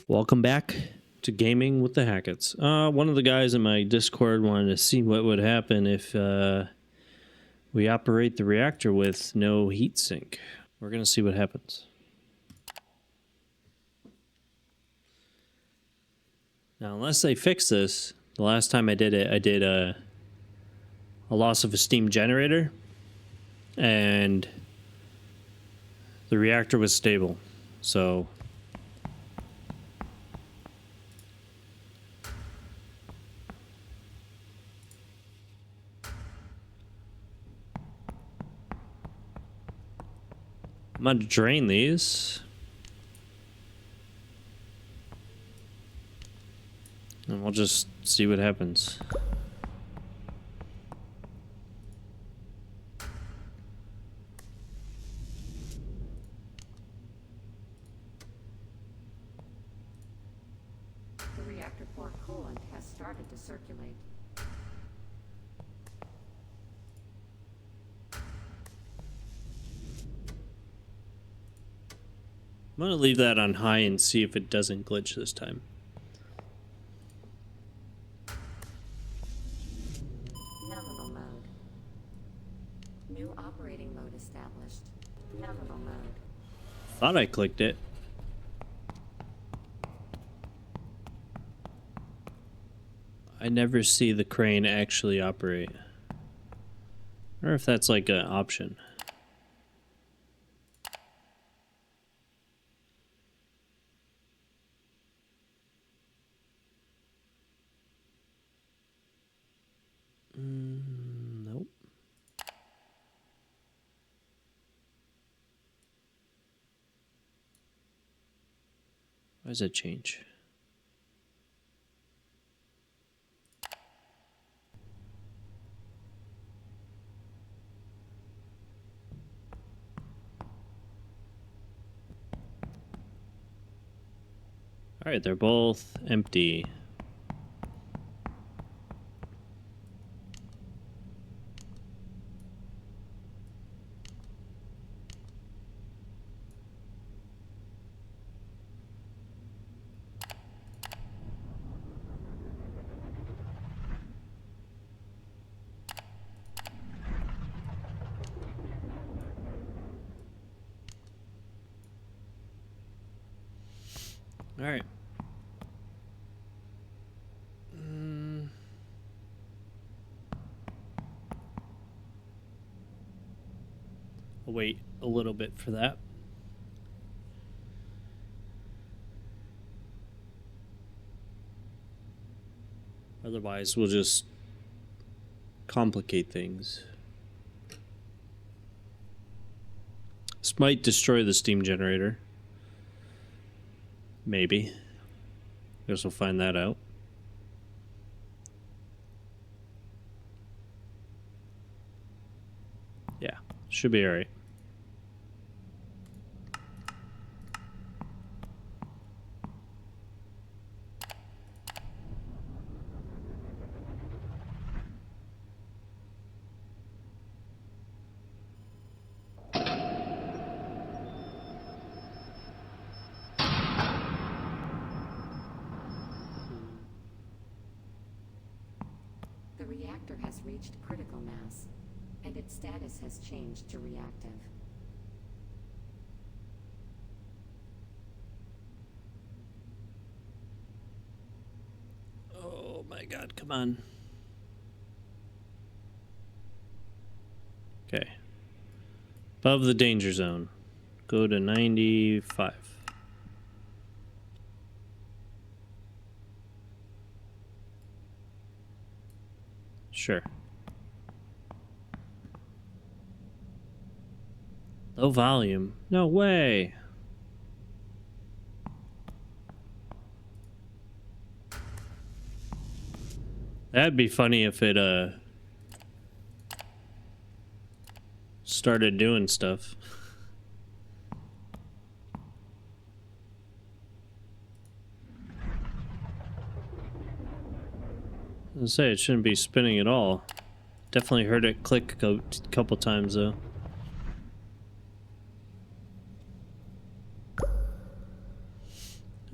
Welcome back to Gaming with the Hackets. One of the guys in my Discord wanted to see what would happen if we operate the reactor with no heatsink. We're going to see what happens. Now, unless they fix this, the last time I did it, I did a loss of a steam generator, and the reactor was stable. So I'm going to drain these. And we'll just see what happens. The reactor core coolant has started to circulate. I'm going to leave that on high and see if it doesn't glitch this time. Nominal mode. New operating mode established. Nominal mode. Thought I clicked it. I never see the crane actually operate. I wonder if that's like an option. Nope. Why does it change? All right, they're both empty. All right. I'll wait a little bit for that. Otherwise, we'll just complicate things. This might destroy the steam generator. Maybe. Guess we'll find that out. Yeah, should be alright. The reactor has reached critical mass, and its status has changed to reactive. Oh my god, come on. Okay. Above the danger zone. Go to 95. Sure. Low volume. No way. That'd be funny if it started doing stuff. I was gonna say it shouldn't be spinning at all. Definitely heard it click a couple times though.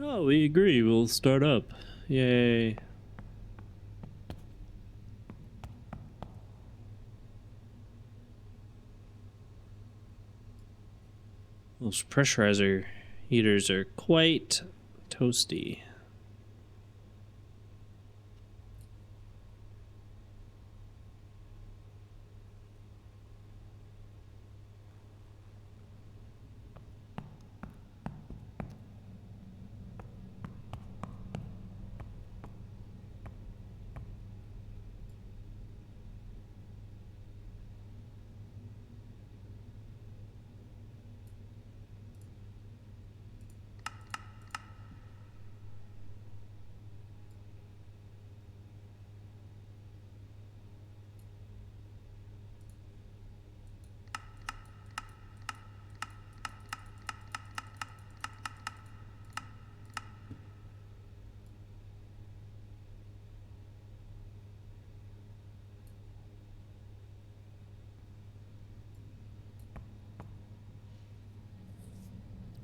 Oh, we agree. We'll start up. Yay. Those pressurizer heaters are quite toasty.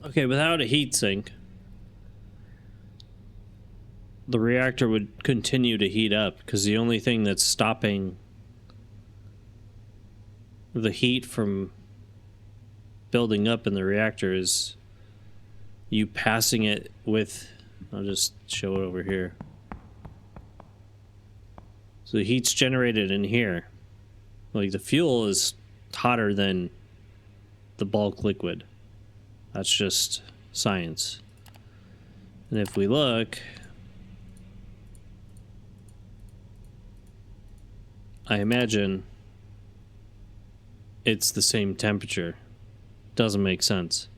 Okay, without a heatsink, the reactor would continue to heat up because the only thing that's stopping the heat from building up in the reactor is you passing it with, I'll just show it over here. So the heat's generated in here. Like the fuel is hotter than the bulk liquid. That's just science. And if we look, I imagine it's the same temperature. Doesn't make sense.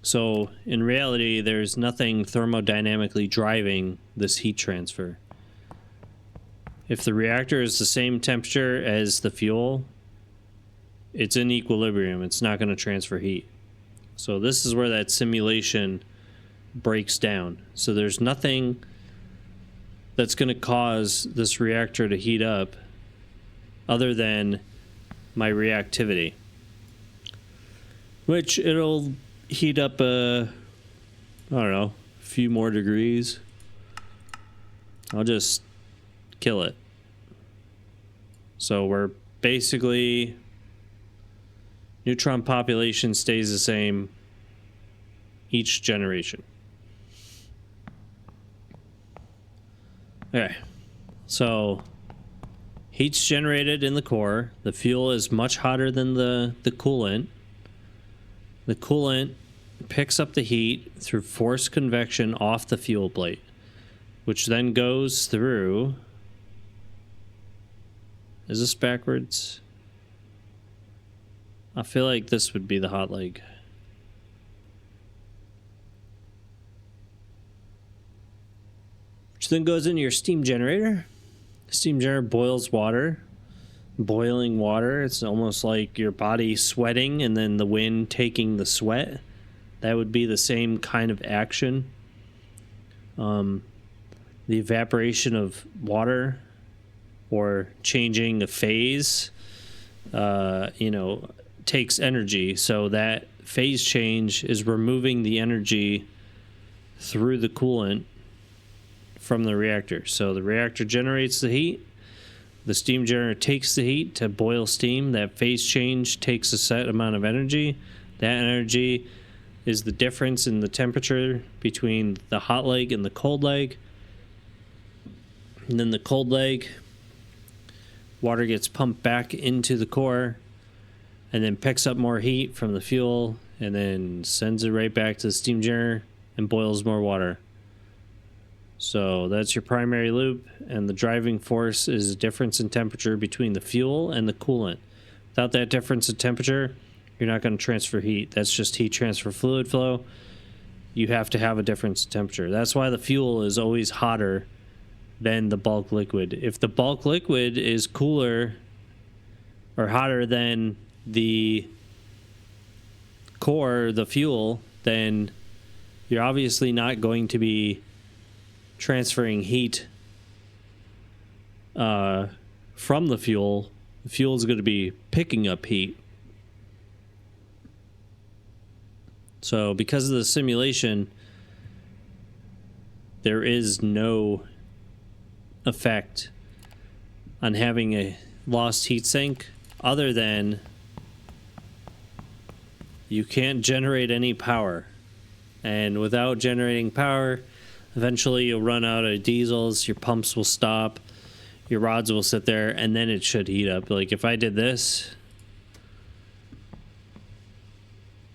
So in reality, there's nothing thermodynamically driving this heat transfer. If the reactor is the same temperature as the fuel, it's in equilibrium. It's not going to transfer heat. So this is where that simulation breaks down. So there's nothing that's going to cause this reactor to heat up other than my reactivity, which it'll heat up I don't know, a few more degrees. I'll just kill it. So we're basically, neutron population stays the same each generation. Okay, so heat's generated in the core. The fuel is much hotter than the coolant. The coolant picks up the heat through forced convection off the fuel plate, which then goes through... Is this backwards? I feel like this would be the hot leg. Which then goes into your steam generator. Steam generator boils water. Boiling water, it's almost like your body sweating and then the wind taking the sweat. That would be the same kind of action. The evaporation of water or changing a phase, takes energy. So that phase change is removing the energy through the coolant from the reactor. So the reactor generates the heat. The steam generator takes the heat to boil steam. That phase change takes a set amount of energy. That energy is the difference in the temperature between the hot leg and the cold leg. And then the cold leg, water gets pumped back into the core and then picks up more heat from the fuel and then sends it right back to the steam generator and boils more water. So that's your primary loop, and the driving force is a difference in temperature between the fuel and the coolant. Without that difference in temperature, you're not going to transfer heat. That's just heat transfer fluid flow. You have to have a difference in temperature. That's why the fuel is always hotter than the bulk liquid. If the bulk liquid is cooler or hotter than the core, the fuel, then you're obviously not going to be transferring heat from the fuel. The fuel is going to be picking up heat. So because of the simulation, there is no effect on having a lost heat sink other than you can't generate any power. And without generating power, eventually you'll run out of diesels, your pumps will stop, your rods will sit there, and then it should heat up. Like if I did this,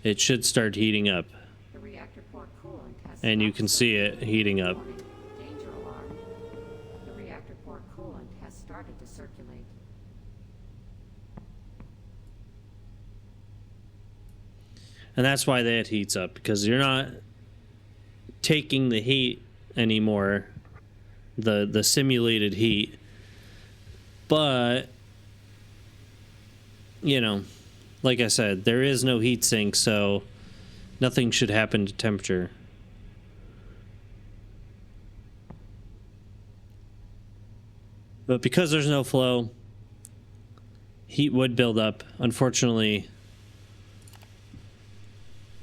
it should start heating up. The reactor port coolant has And you can see it heating up. warning. Danger alarm. The reactor port coolant has started to circulate. And that's why that heats up, because you're not taking the heat anymore, the simulated heat. But, you know, like I said, there is no heat sink, so nothing should happen to temperature. But because there's no flow, heat would build up. Unfortunately,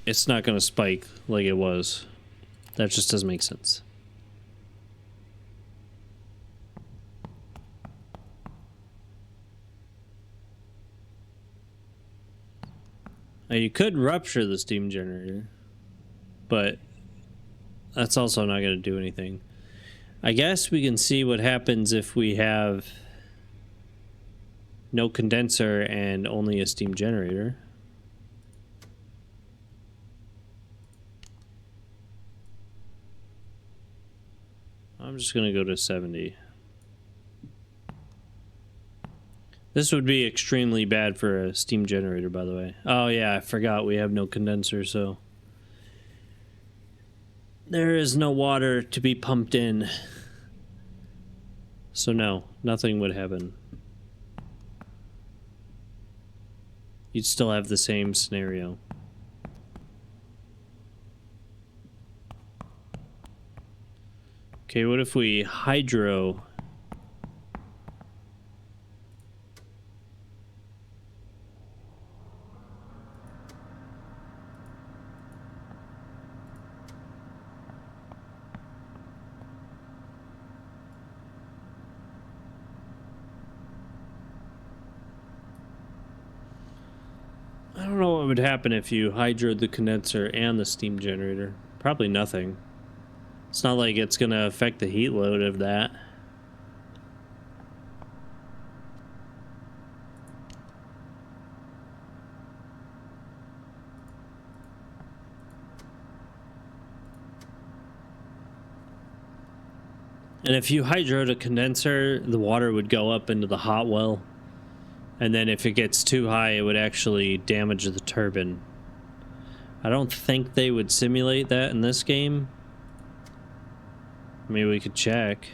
it's not going to spike like it was. That just doesn't make sense. Now you could rupture the steam generator, but that's also not going to do anything. I guess we can see what happens if we have no condenser and only a steam generator. I'm just going to go to 70. This would be extremely bad for a steam generator, by the way. Oh yeah, I forgot we have no condenser, so there is no water to be pumped in. So no, nothing would happen. You'd still have the same scenario. Okay, what if we hydro? I don't know what would happen if you hydroed the condenser and the steam generator. Probably nothing. It's not like it's going to affect the heat load of that. And if you hydroed a condenser, the water would go up into the hot well. And then if it gets too high, it would actually damage the turbine. I don't think they would simulate that in this game. Maybe we could check.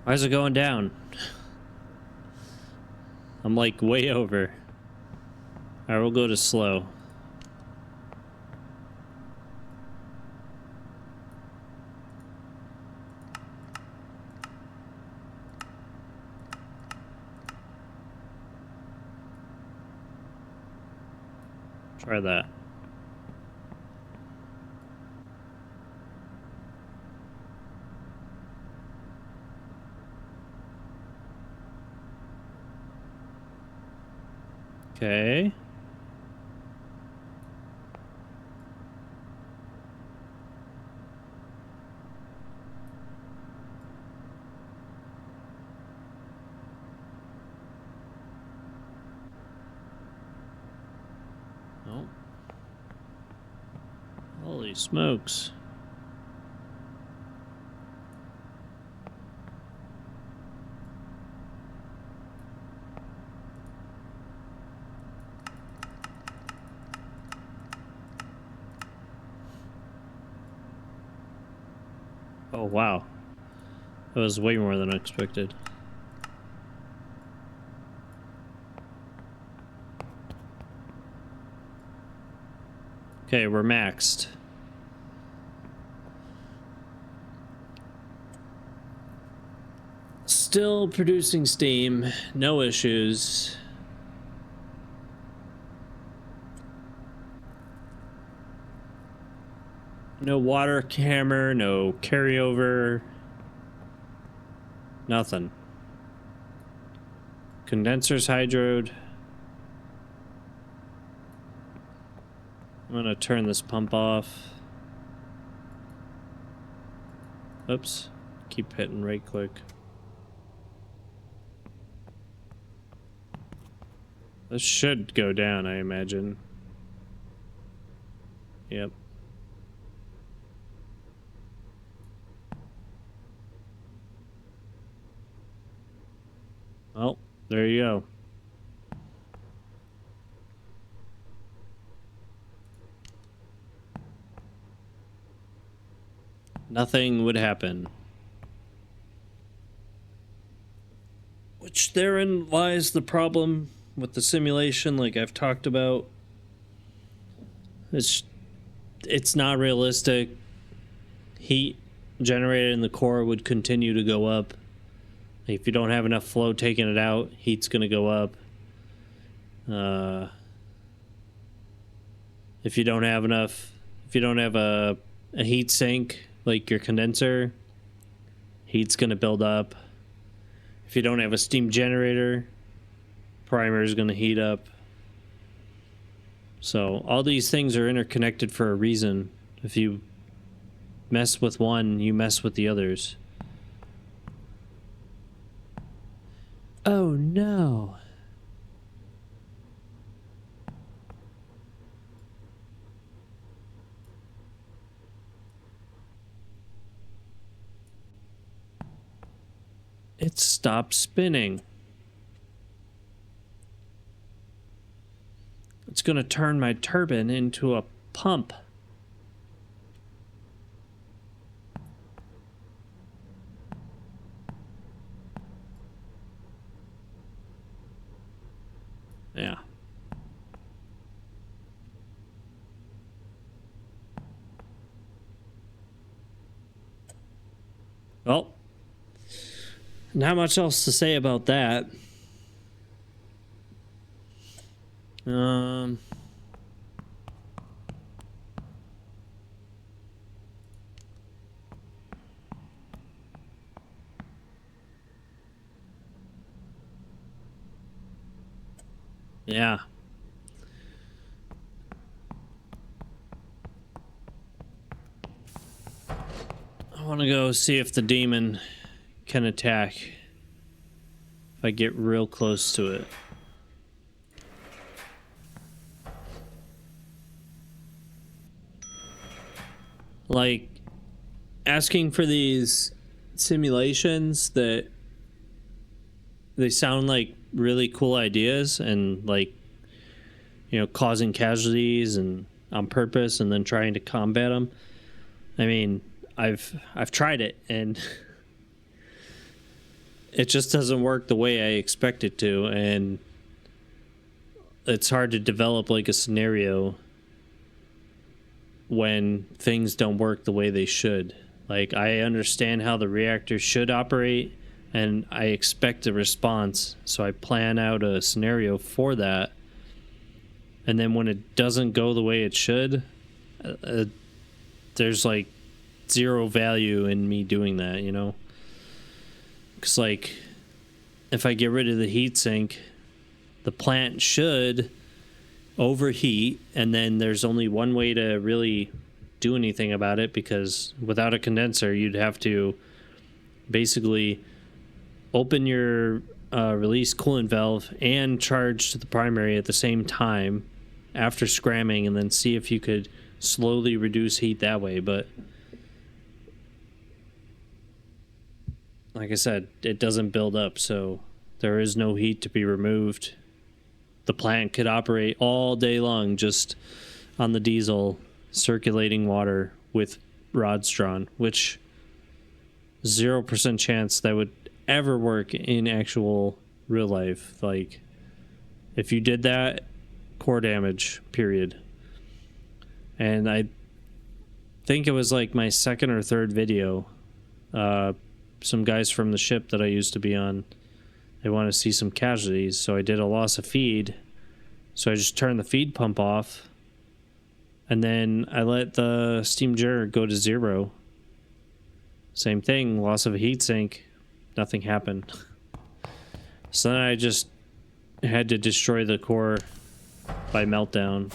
Why is it going down? I'm like way over. Alright, we'll go to slow. Try that. Okay. Oh. Holy smokes. Oh, wow. That was way more than I expected. Okay, we're maxed. Still producing steam, no issues. No water hammer, no carryover. Nothing. Condenser's hydroed. I'm gonna turn this pump off. Oops. Keep hitting right click. This should go down, I imagine. Yep. Well, there you go. Nothing would happen. Which therein lies the problem with the simulation, like I've talked about. It's not realistic. Heat generated in the core would continue to go up. If you don't have enough flow taking it out, heat's going to go up. If you don't have a heat sink like your condenser, heat's going to build up. If you don't have a steam generator, primer is going to heat up. So all these things are interconnected for a reason. If you mess with one, you mess with the others. Oh no. It stopped spinning. It's going to turn my turbine into a pump. Yeah. Well, not much else to say about that. Yeah. I want to go see if the demon can attack. If I get real close to it. Like, asking for these simulations that they sound like really cool ideas and, like, you know, causing casualties and on purpose and then trying to combat them. I mean, I've tried it and it just doesn't work the way I expect it to, and it's hard to develop like a scenario when things don't work the way they should. Like, I understand how the reactor should operate and I expect a response, so I plan out a scenario for that. And then when it doesn't go the way it should, there's like zero value in me doing that, you know? Because, like, if I get rid of the heat sink, the plant should overheat, and then there's only one way to really do anything about it, because without a condenser, you'd have to basically open your release coolant valve and charge to the primary at the same time after scramming, and then see if you could slowly reduce heat that way. But like I said, it doesn't build up, so there is no heat to be removed. The plant could operate all day long just on the diesel, circulating water with rods drawn, which 0% chance that would ever work in actual real life. Like, if you did that, core damage, period. And I think it was like my second or third video. Some guys from the ship that I used to be on, they want to see some casualties, so I did a loss of feed. So I just turned the feed pump off, And then I let the steam generator go to 0. Same thing, loss of a heatsink. Nothing happened. So then I just had to destroy the core by meltdown.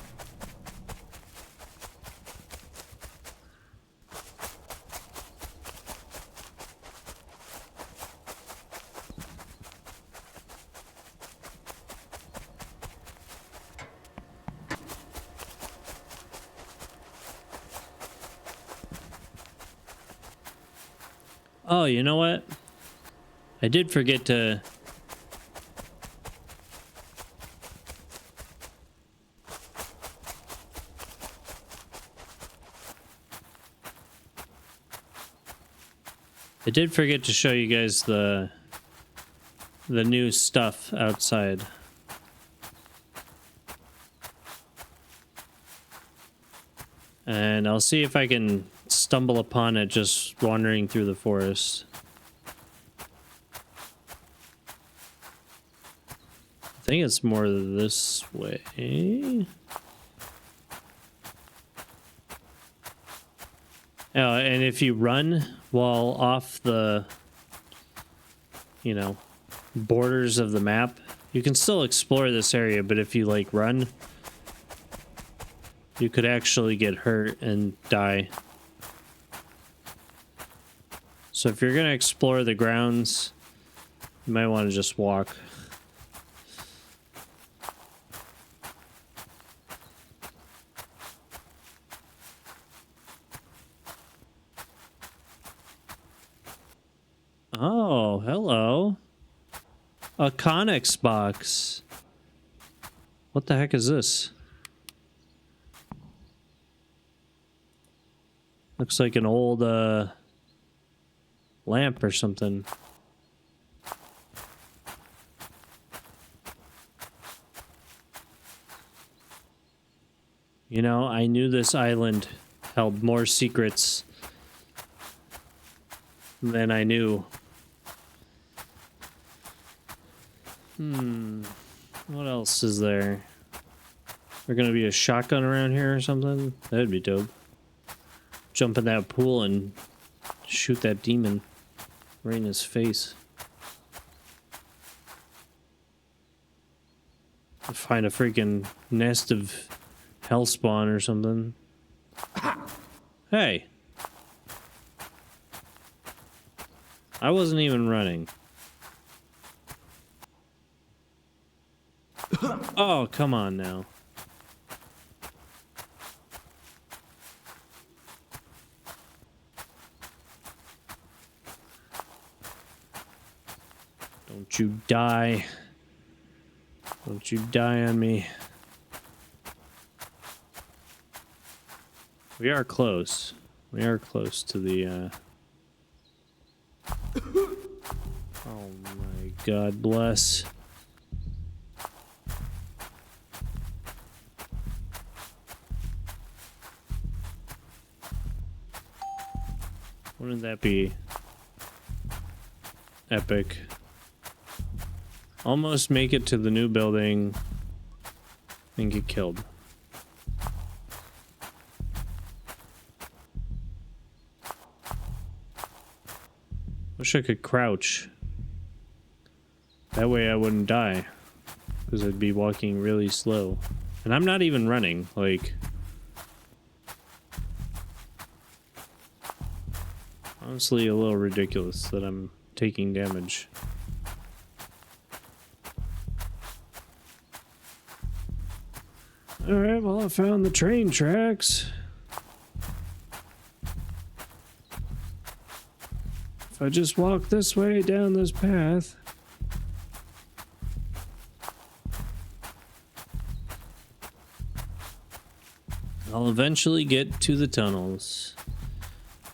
Oh, you know what? I did forget to... I did forget to show you guys the new stuff outside. And I'll see if I can stumble upon it just wandering through the forest. I think it's more this way. Oh, and if you run while off the, you know, borders of the map, you can still explore this area, but if you like run, you could actually get hurt and die. So if you're gonna explore the grounds, you might want to just walk. Oh, hello. A Connex box. What the heck is this? Looks like an old lamp or something. You know, I knew this island held more secrets than I knew. What else is there? There gonna be a shotgun around here or something? That'd be dope. Jump in that pool and shoot that demon right in his face. Find a freaking nest of hellspawn or something. Hey! I wasn't even running. Oh, come on now. Don't you die. Don't you die on me. We are close. We are close to the, Oh my God bless. Wouldn't that be epic? Almost make it to the new building and get killed. Wish I could crouch. That way I wouldn't die. Because I'd be walking really slow. And I'm not even running, like... Honestly, a little ridiculous that I'm taking damage. Alright, well, I found the train tracks. If I just walk this way down this path... I'll eventually get to the tunnels.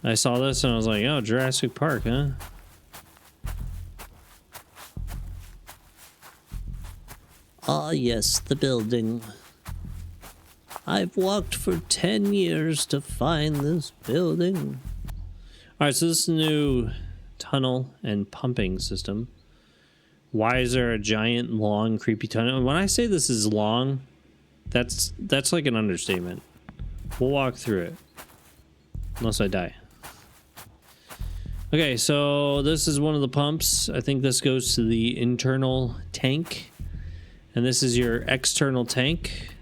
I saw this and I was like, oh, Jurassic Park, huh? Ah, yes, the building. I've walked for 10 years to find this building. Alright, so this is a new tunnel and pumping system. Why is there a giant, long, creepy tunnel? When I say this is long, that's like an understatement. We'll walk through it. Unless I die. Okay, so this is one of the pumps. I think this goes to the internal tank. And this is your external tank.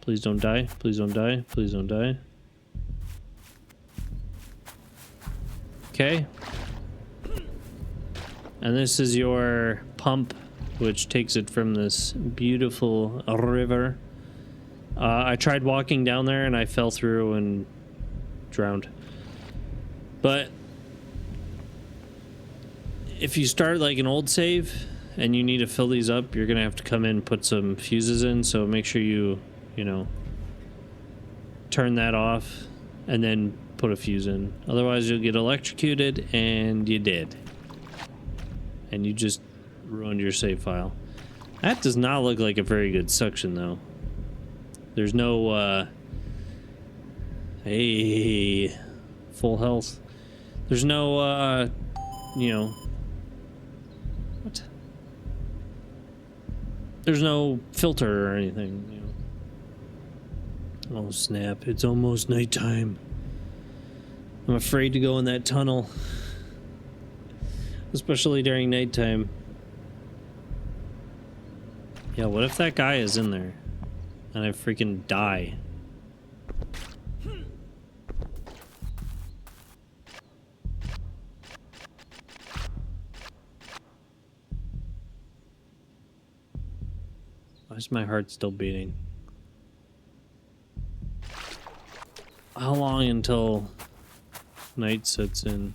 Please don't die. Please don't die. Please don't die. Okay. And this is your pump, which takes it from this beautiful river. I tried walking down there and I fell through and drowned. But if you start like an old save and you need to fill these up, you're gonna have to come in and put some fuses in. So make sure you know, turn that off and then put a fuse in. Otherwise you'll get electrocuted, and you did. And you just ruined your save file. That does not look like a very good suction though. There's no hey, full health. There's no you know, what? There's no filter or anything, you know. Oh snap, it's almost nighttime. I'm afraid to go in that tunnel. Especially during nighttime. Yeah, what if that guy is in there and I freaking die? Why is my heart still beating? How long until night sets in?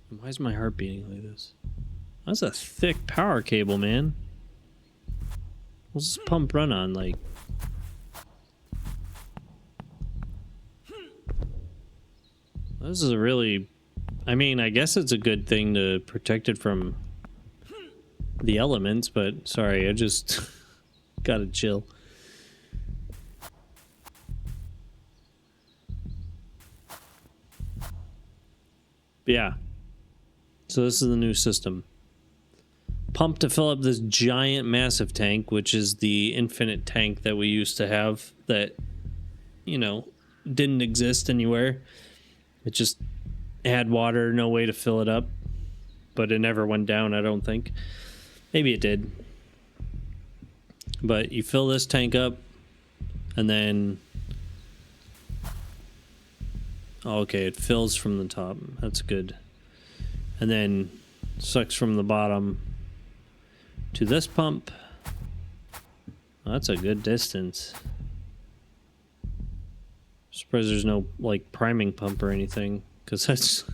Why is my heart beating like this? That's a thick power cable, man. What's this pump run on? Like, this is a really, I mean, I guess it's a good thing to protect it from the elements, but sorry, I just gotta chill. Yeah. So this is the new system. Pump to fill up this giant massive tank, which is the infinite tank that we used to have that, you know, didn't exist anywhere. It just had water, no way to fill it up. But it never went down, I don't think. Maybe it did. But you fill this tank up, and then... oh, okay, it fills from the top. That's good. And then sucks from the bottom to this pump. Well, that's a good distance. Surprised there's no like priming pump or anything, because that's...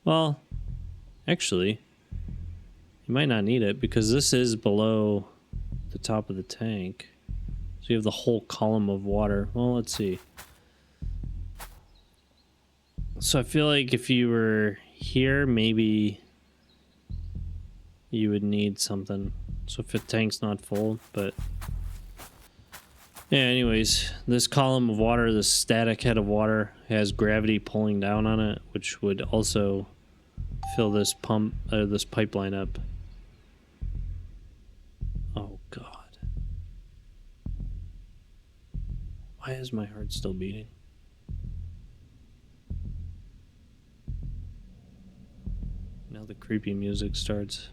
well, actually, you might not need it because this is below the top of the tank. So you have the whole column of water. Well, let's see. So I feel like if you were here, maybe you would need something. So if the tank's not full, but... yeah, anyways, this column of water, this static head of water, has gravity pulling down on it, which would also fill this pump, this pipeline up. Oh, God. Why is my heart still beating? Now the creepy music starts.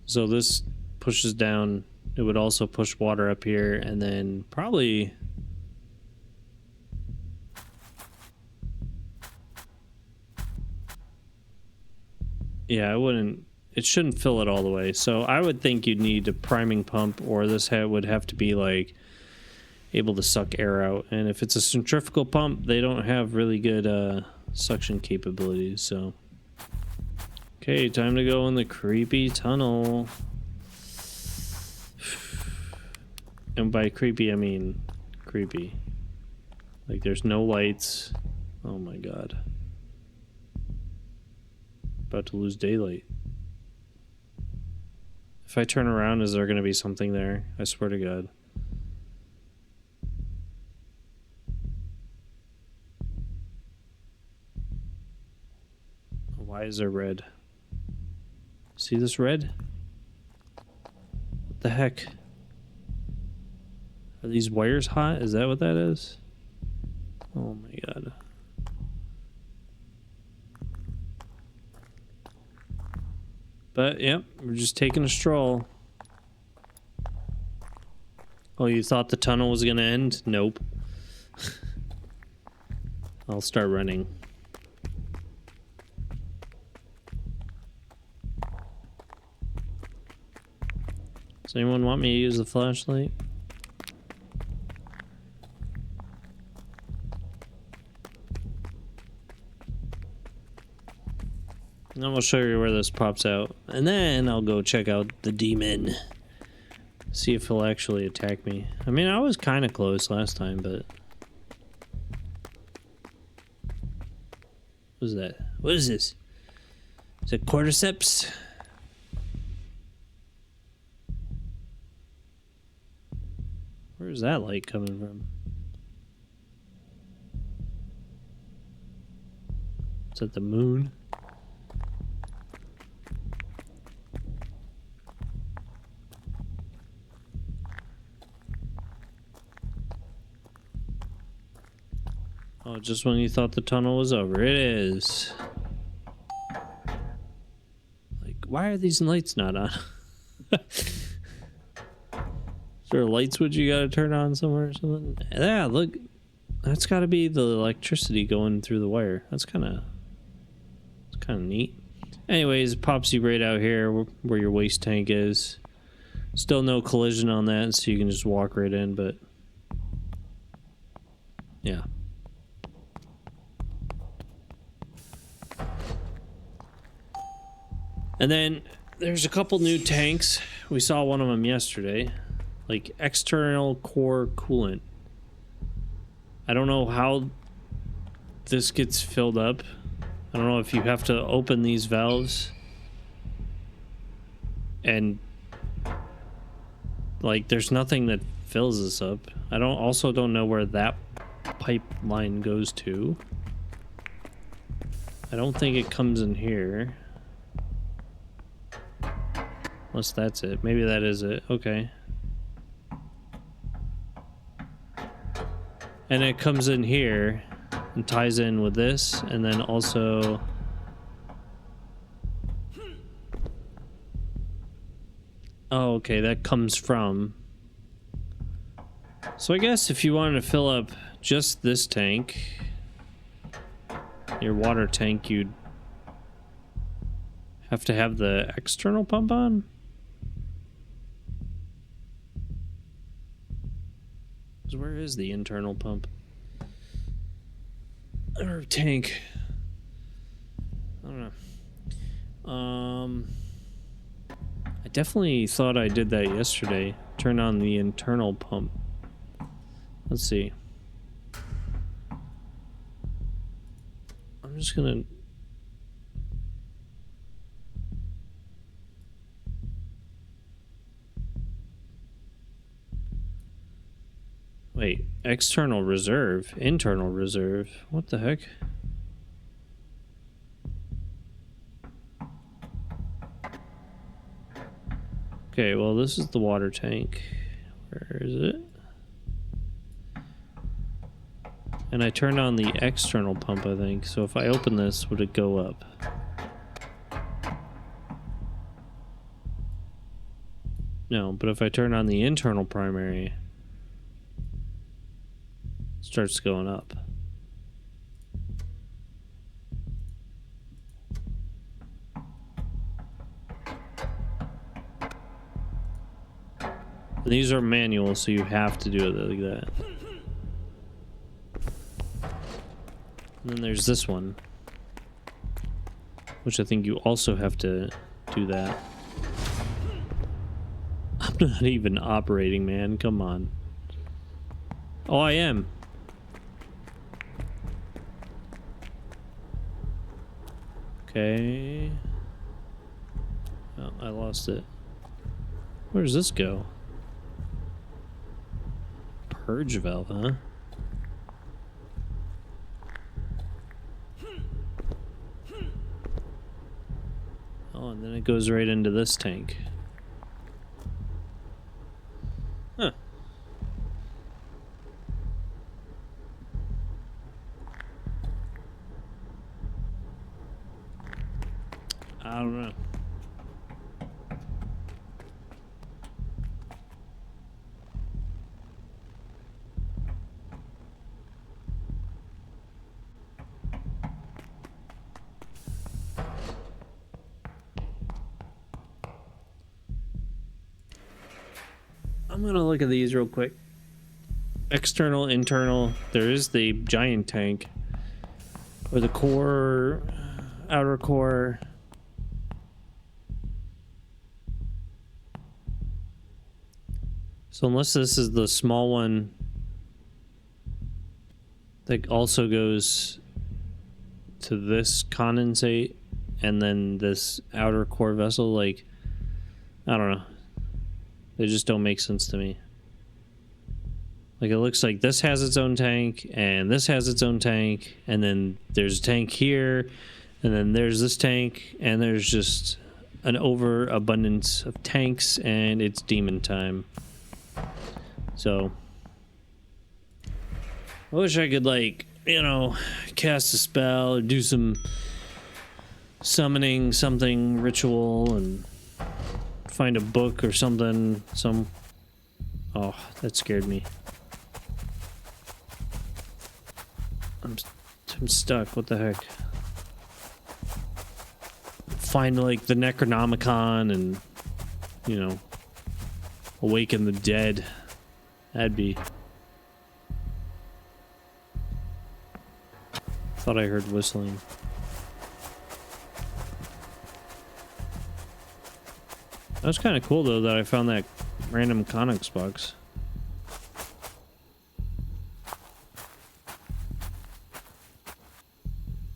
So this pushes down. It would also push water up here, and then probably... yeah, I wouldn't... it shouldn't fill it all the way. So I would think you'd need a priming pump, or this would have to be like able to suck air out. And if it's a centrifugal pump, they don't have really good suction capabilities, so... okay, time to go in the creepy tunnel. And by creepy, I mean creepy. Like, there's no lights. Oh my God. About to lose daylight. If I turn around, is there going to be something there? I swear to God. Why is there red? See this red? the heck? Are these wires hot? Is that what that is? Oh my god. But, yep, we're just taking a stroll. Oh, you thought the tunnel was gonna end? Nope. I'll start running. Does anyone want me to use the flashlight? And then we'll show you where this pops out. And then I'll go check out the demon. See if he'll actually attack me. I mean, I was kind of close last time, but... What is that? What is this? Is it cordyceps? Where's that light coming from? Is that the moon? Oh, just when you thought the tunnel was over. It is. Like, why are these lights not on? Is there a light switch you gotta turn on somewhere or something? Yeah, look. That's gotta be the electricity going through the wire. That's kind of neat. Anyways, it pops you right out here where your waste tank is. Still no collision on that, so you can just walk right in, but... yeah. And then there's a couple new tanks. We saw one of them yesterday. Like external core coolant. I don't know how this gets filled up. I don't know if you have to open these valves. And like there's nothing that fills this up. I don't know where that pipeline goes to. I don't think it comes in here. Unless that's it. Maybe that is it. Okay. And it comes in here and ties in with this, and then also... oh, okay, that comes from... so I guess if you wanted to fill up just this tank, your water tank, you'd have to have the external pump on? Where is the internal pump? Or tank? I don't know. I definitely thought I did that yesterday. Turn on the internal pump. Let's see. I'm just gonna... wait, external reserve, internal reserve. What the heck? Okay, well, this is the water tank. Where is it? And I turned on the external pump, I think. So if I open this, would it go up? No, but if I turn on the internal primary, it starts going up. And these are manual, so you have to do it like that. And then there's this one, which I think you also have to do that. I'm not even operating, man. Come on. Oh, I am. Okay. Oh, I lost it. Where does this go? Purge valve, huh? Oh, and then it goes right into this tank. Huh. I don't know. I'm gonna look at these real quick. External, internal. There is the giant tank. Or the core, outer core. So unless this is the small one that also goes to this condensate and then this outer core vessel, like, I don't know. They just don't make sense to me. Like, it looks like this has its own tank and this has its own tank, and then there's a tank here, and then there's this tank, and there's just an overabundance of tanks, and it's demon time. So I wish I could, like, you know, cast a spell or do some summoning something ritual and find a book or something. Oh, that scared me. I'm stuck. What the heck? Find, like, the Necronomicon and, you know, awaken the dead. That'd be... Thought I heard whistling. That was kind of cool, though, that I found that random Connex box.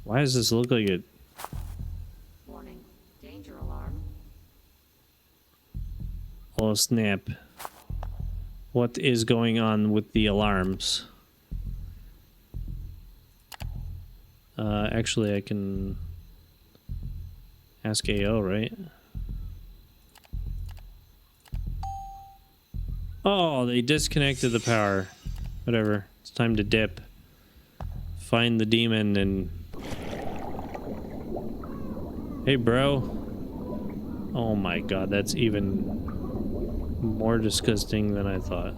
Why does this look like it? Warning. Danger alarm. Oh, snap. What is going on with the alarms? Actually, I can ask AO, right? Oh, they disconnected the power. Whatever. It's time to dip. Find the demon and... Hey, bro. Oh my god, that's even more disgusting than I thought.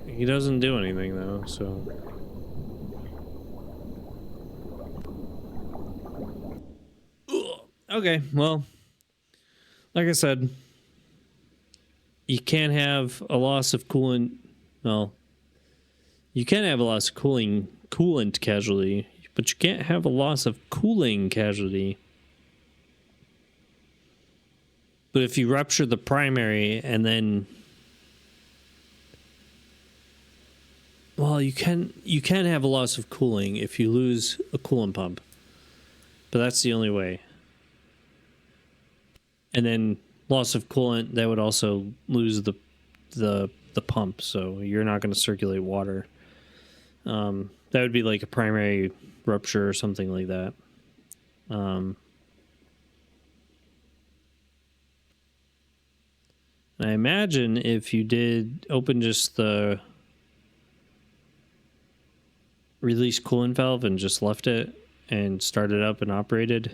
He doesn't do anything, though, so... Okay, well, like I said, you can't have a loss of coolant. Well, you can have a loss of coolant casualty, but you can't have a loss of cooling casualty. But if you rupture the primary and then, well, you can have a loss of cooling if you lose a coolant pump, but that's the only way. And then loss of coolant, that would also lose the pump, so you're not going to circulate water. That would be like a primary rupture or something like that. I imagine if you did open just the release coolant valve and just left it and started up and operated,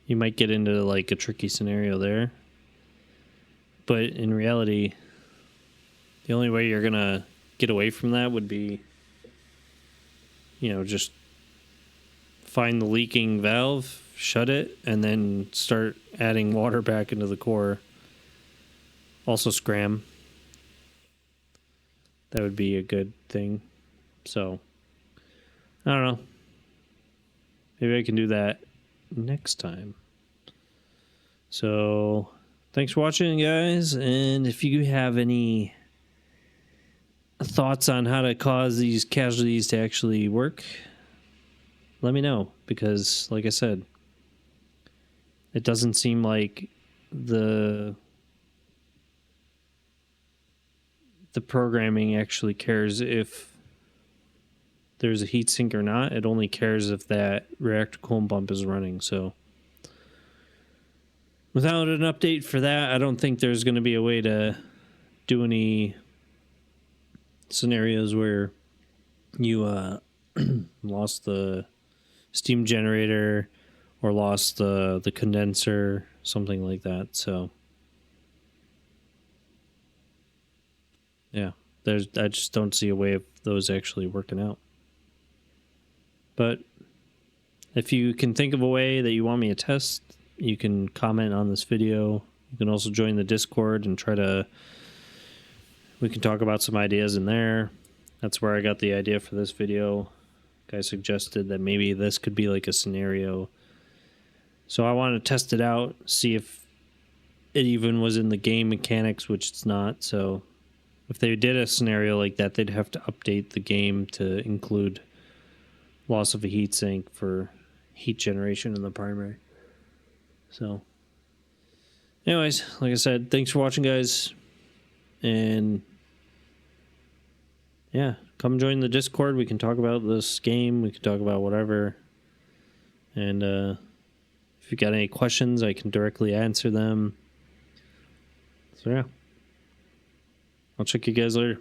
you might get into like a tricky scenario there. But in reality, the only way you're gonna get away from that would be, you know, just find the leaking valve, shut it, and then start adding water back into the core. Also scram. That would be a good thing. So, I don't know. Maybe I can do that next time. So, thanks for watching, guys. And if you have any thoughts on how to cause these casualties to actually work, let me know. Because, like I said, it doesn't seem like the programming actually cares if there's a heatsink or not. It only cares if that reactor coolant pump is running. So without an update for that, I don't think there's going to be a way to do any scenarios where you lost the steam generator or lost the condenser, something like that. So yeah, I just don't see a way of those actually working out. But if you can think of a way that you want me to test, you can comment on this video. You can also join the Discord and we can talk about some ideas in there. That's where I got the idea for this video. Guy suggested that maybe this could be like a scenario. So I wanted to test it out, see if it even was in the game mechanics, which it's not. So if they did a scenario like that, they'd have to update the game to include loss of a heatsink for heat generation in the primary. So anyways, like I said, thanks for watching, guys. And yeah, come join the Discord. We can talk about this game. We can talk about whatever. And if you got any questions, I can directly answer them. So yeah, I'll check you guys later.